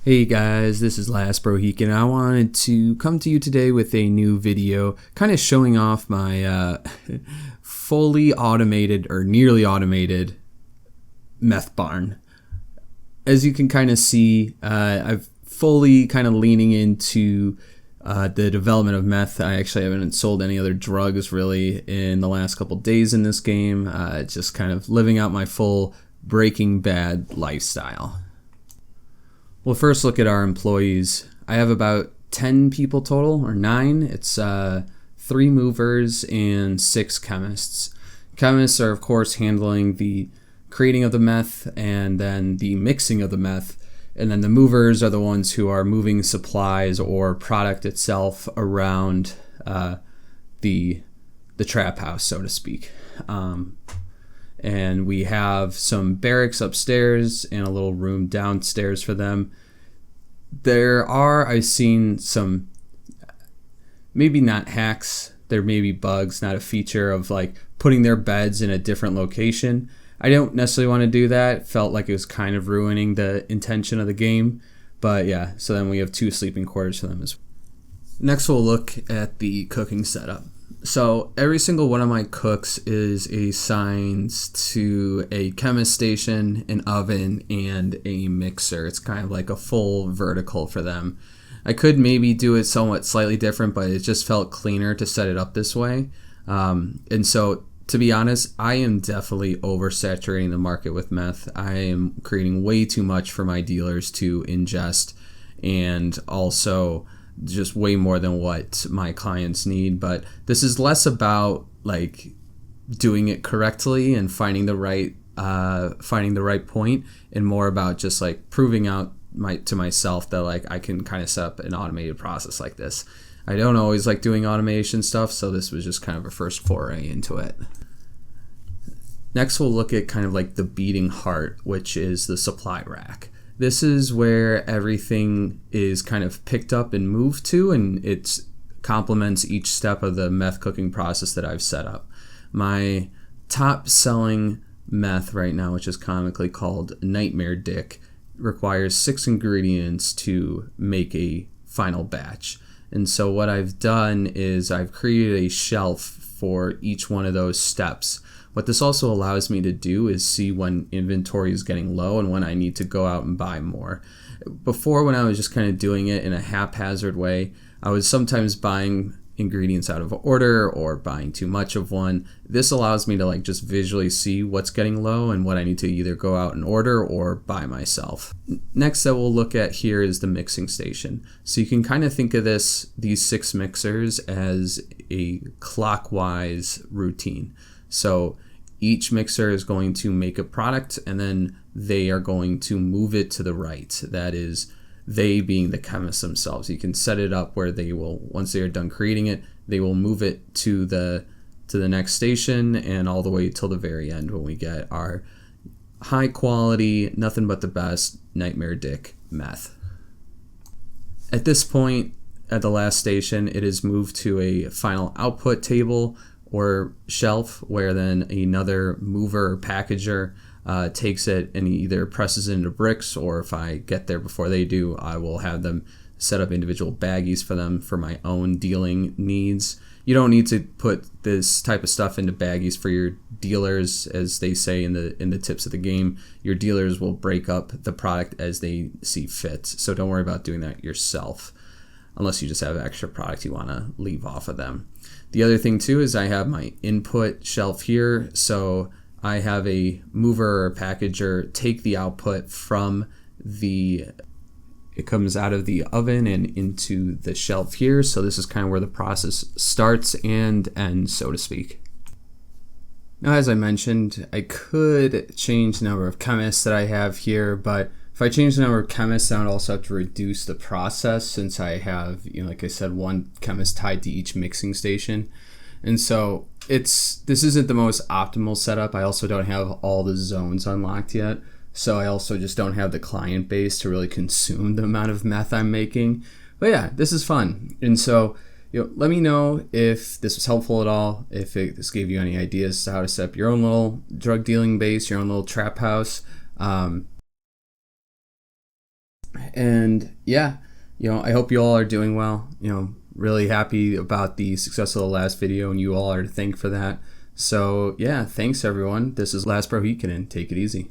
Hey guys, this is Last Broheek, and I wanted to come to you today with a new video kind of showing off my fully automated or nearly automated meth barn. As you can kind of see, I've fully kind of leaning into the development of meth. I actually haven't sold any other drugs really in the last couple days in this game. Just kind of living out my full Breaking Bad lifestyle. We'll first look at our employees. I have about 10 people total, or 9. It's 3 movers and 6 chemists. Chemists are, of course, handling the creating of the meth and then the mixing of the meth. And then the movers are the ones who are moving supplies or product itself around the trap house, so to speak. And we have some barracks upstairs and a little room downstairs for them. I've seen some, maybe not hacks, there may be bugs, not a feature of like putting their beds in a different location. I don't necessarily want to do that. It felt like it was kind of ruining the intention of the game. But yeah, so then we have 2 sleeping quarters for them as well. Next we'll look at the cooking setup. So every single one of my cooks is assigned to a chemist station, an oven, and a mixer. It's kind of like a full vertical for them. I could maybe do it somewhat slightly different, but it just felt cleaner to set it up this way. And so, to be honest, I am definitely oversaturating the market with meth. I am creating way too much for my dealers to ingest, and also just way more than what my clients need. But this is less about like doing it correctly and finding the right point, and more about just like proving out to myself that like I can kind of set up an automated process like this. I don't always like doing automation stuff, so this was just kind of a first foray into it. Next we'll look at kind of like the beating heart, which is the supply rack. This is where everything is kind of picked up and moved to, and it complements each step of the meth cooking process that I've set up. My top selling meth right now, which is comically called Nightmare Dick, requires 6 ingredients to make a final batch. And so what I've done is I've created a shelf for each one of those steps. What this also allows me to do is see when inventory is getting low and when I need to go out and buy more. Before, when I was just kind of doing it in a haphazard way, I was sometimes buying ingredients out of order or buying too much of one. This allows me to like just visually see what's getting low and what I need to either go out and order or buy myself. Next that we'll look at here is the mixing station. So you can kind of think of these 6 mixers as a clockwise routine. So each mixer is going to make a product, and then they are going to move it to the right. That is, they being the chemists themselves. You can set it up where they will, once they are done creating it, they will move it to the next station and all the way till the very end when we get our high quality, nothing but the best Nightmare Dick meth. At this point, at the last station, it is moved to a final output table or shelf, where then another mover or packager takes it and either presses it into bricks, or if I get there before they do, I will have them set up individual baggies for them for my own dealing needs. You don't need to put this type of stuff into baggies for your dealers, as they say in the tips of the game. Your dealers will break up the product as they see fit, so don't worry about doing that yourself, unless you just have extra product you want to leave off of them. The other thing too is I have my input shelf here, so I have a mover or packager take the output from it comes out of the oven and into the shelf here, so this is kind of where the process starts and ends, so to speak. Now, as I mentioned, I could change the number of chemists that I have here, but if I change the number of chemists, I would also have to reduce the process, since I have, like I said, 1 chemist tied to each mixing station. And so this isn't the most optimal setup. I also don't have all the zones unlocked yet. So I also just don't have the client base to really consume the amount of meth I'm making. But yeah, this is fun. And so, let me know if this was helpful at all, if this gave you any ideas as to how to set up your own little drug dealing base, your own little trap house. And yeah, I hope you all are doing well. Really happy about the success of the last video, and you all are to thank for that. So yeah, thanks everyone. This is Last Pro Heikinen. Take it easy.